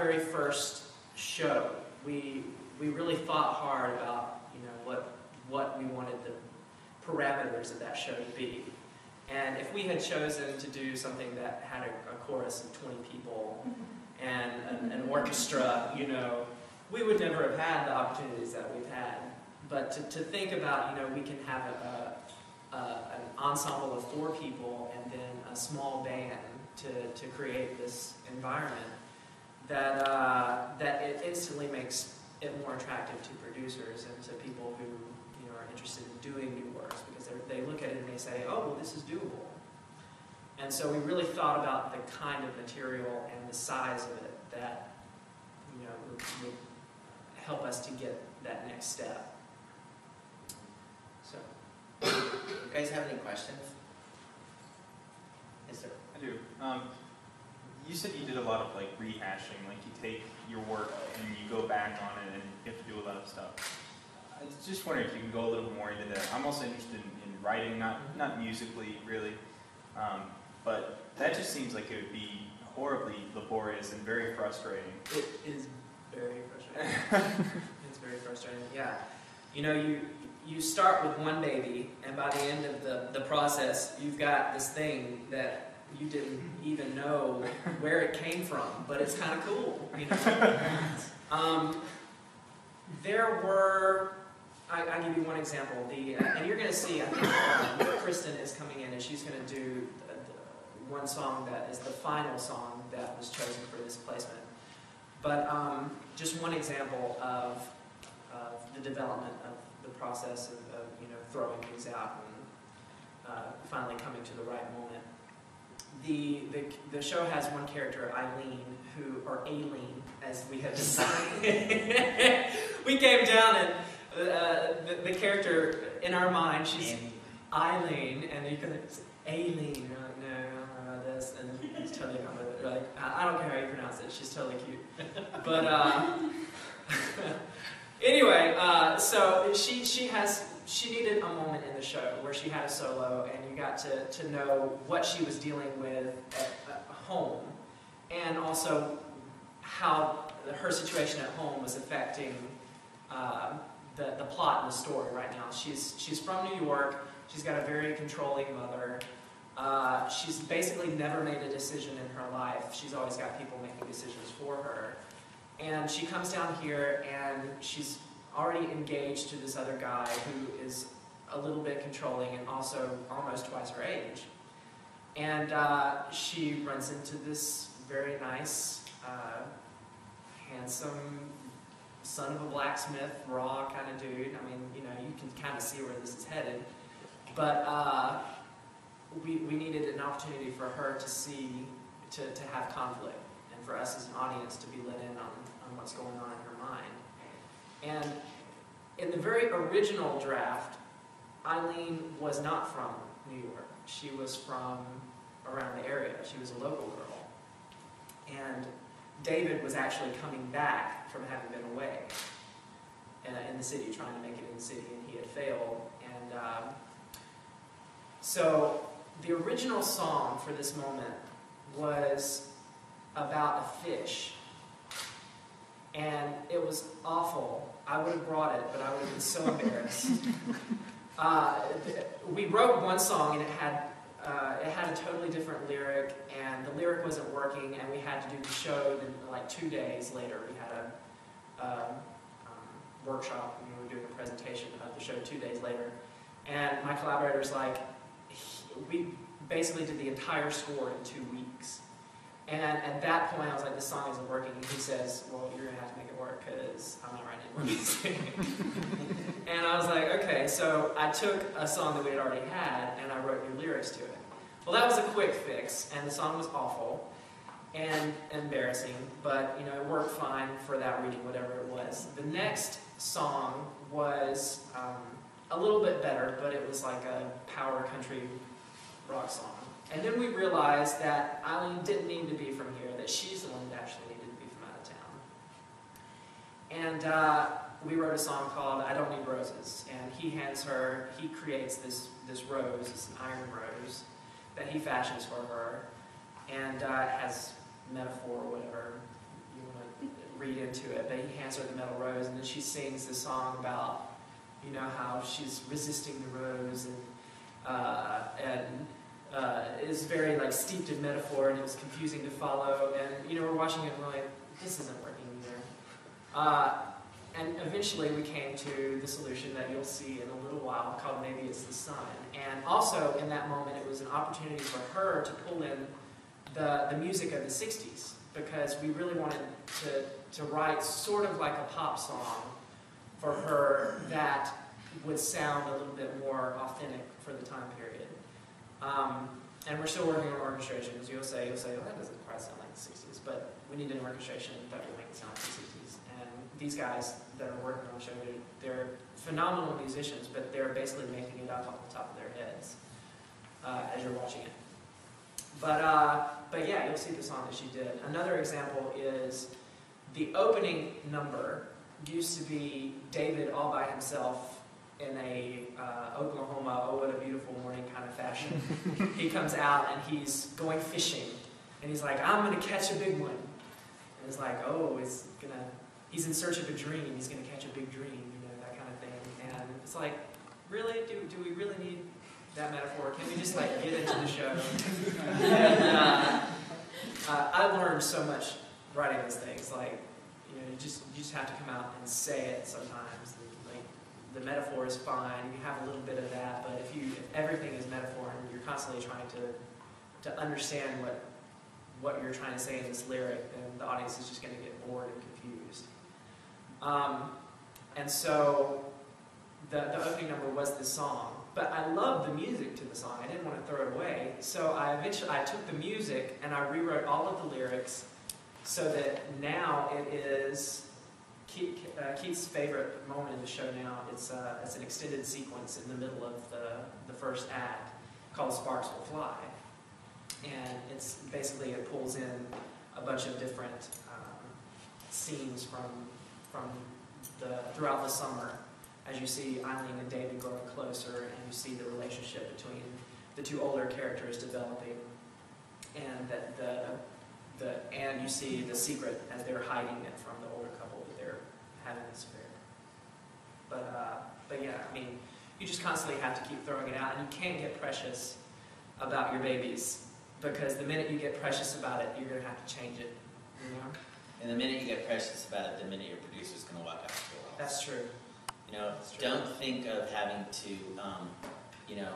very first show, we really thought hard about, you know, what we wanted the parameters of that show to be. And if we had chosen to do something that had a chorus of 20 people and an orchestra, you know, we would never have had the opportunities that we've had. But to think about, you know, we can have an ensemble of 4 people and then a small band to create this environment that it instantly makes it more attractive to producers and to people who, you know, are interested in doing new works, because they look at it and they say, oh, well, this is doable. And so we really thought about the kind of material and the size of it that, you know, would help us to get that next step. So, you guys have any questions? Yes, sir. I do. You said you did a lot of like rehashing, like you take your work and you go back on it and you have to do a lot of stuff. I just wonder if you can go a little more into that. I'm also interested in writing, not musically really, but that just seems like it would be horribly laborious and very frustrating. It is very frustrating. It's very frustrating, yeah. You know, you start with one baby, and by the end of the process, you've got this thing that you didn't even know where it came from, but it's kind of cool, you know. There were, I'll give you one example. And you're going to see, I think Kristen is coming in, and she's going to do one song that is the final song that was chosen for this placement. But just one example of the development of the process of you know, throwing things out and finally coming to the right moment. The show has one character, Eileen, or Aileen, as we have decided. We came down and the character in our mind, she's Eileen, and you can say Aileen. You're like, no, I don't know about this, and he's totally gone with it. You're like, I don't care how you pronounce it. She's totally cute. But anyway, so she needed a moment in the show where she had a solo, and you got to know what she was dealing with at home, and also how her situation at home was affecting the plot in the story right now. She's from New York. She's got a very controlling mother. She's basically never made a decision in her life. She's always got people making decisions for her. And she comes down here, and she's already engaged to this other guy who is a little bit controlling and also almost twice her age. And she runs into this very nice, handsome, son of a blacksmith, raw kind of dude. I mean, you know, you can kind of see where this is headed. But we needed an opportunity for her to see, to have conflict, and for us as an audience to be let in on what's going on in her mind. And in the very original draft, Eileen was not from New York. She was from around the area. She was a local girl. And David was actually coming back from having been away in the city, trying to make it in the city, and he had failed. And so the original song for this moment was about a fish. And it was awful. I would have brought it, but I would have been so embarrassed. We wrote one song, and it had a totally different lyric, and the lyric wasn't working, and we had to do the show in like 2 days later. We had a workshop, and we were doing a presentation of the show 2 days later. And my collaborator's like, we basically did the entire score in 2 weeks. And at that point, I was like, this song isn't working. And he says, well, you're going to have to make it work because I'm not writing any more music. And I was like, okay. So I took a song that we had already had, and I wrote new lyrics to it. Well, that was a quick fix, and the song was awful and embarrassing. But, you know, it worked fine for that reading, whatever it was. The next song was a little bit better, but it was like a power country rock song. And then we realized that Eileen didn't need to be from here, that she's the one that actually needed to be from out of town. And we wrote a song called I Don't Need Roses. And he creates this rose, it's an iron rose, that he fashions for her. And it has metaphor or whatever want to read into it, but he hands her the metal rose, and then she sings this song about, you know, how she's resisting the rose, and is very like steeped in metaphor, and it was confusing to follow. And you know, we're watching it and we're like, this isn't working either. And eventually we came to the solution that you'll see in a little while, called Maybe It's the Sun. And also in that moment, it was an opportunity for her to pull in the music of the 60s, because we really wanted to write sort of like a pop song for her that would sound a little bit more authentic for the time period. And we're still working on orchestrations. You'll say, well, that doesn't quite sound like the 60s, but we need an orchestration that will make it sound like the 60s. And these guys that are working on the show, they're phenomenal musicians, but they're basically making it up off the top of their heads as you're watching it. But yeah, you'll see the song that she did. Another example is the opening number used to be David all by himself in a Oklahoma, oh what a beautiful morning kind of fashion. He comes out and he's going fishing, and he's like, I'm going to catch a big one. And it's like, oh, he's in search of a dream. He's going to catch a big dream, you know, that kind of thing. And it's like, really? Do we really need that metaphor? Can we just like get into the show? And, I learned so much writing these things. Like, you know, you just have to come out and say it sometimes. Like, the metaphor is fine. You have a little bit of that, but if everything is metaphor and you're constantly trying to understand what you're trying to say in this lyric, then the audience is just going to get bored and confused. And so the opening number was this song, but I loved the music to the song. I didn't want to throw it away, so I took the music and I rewrote all of the lyrics so that now it is Keith's favorite moment in the show now. It's an extended sequence in the middle of the first act called Sparks Will Fly. And it's basically, it pulls in a bunch of different scenes from throughout the summer, as you see Eileen and David growing closer, and you see the relationship between the two older characters developing, and and you see the secret as they're hiding it from the older couple that they're having this affair. But yeah, I mean, you just constantly have to keep throwing it out, and you can't get precious about your babies, because the minute you get precious about it, you're going to have to change it, you know? And the minute you get precious about it, the minute your producer's going to walk out the door. That's true. You know, don't think of having to, you know,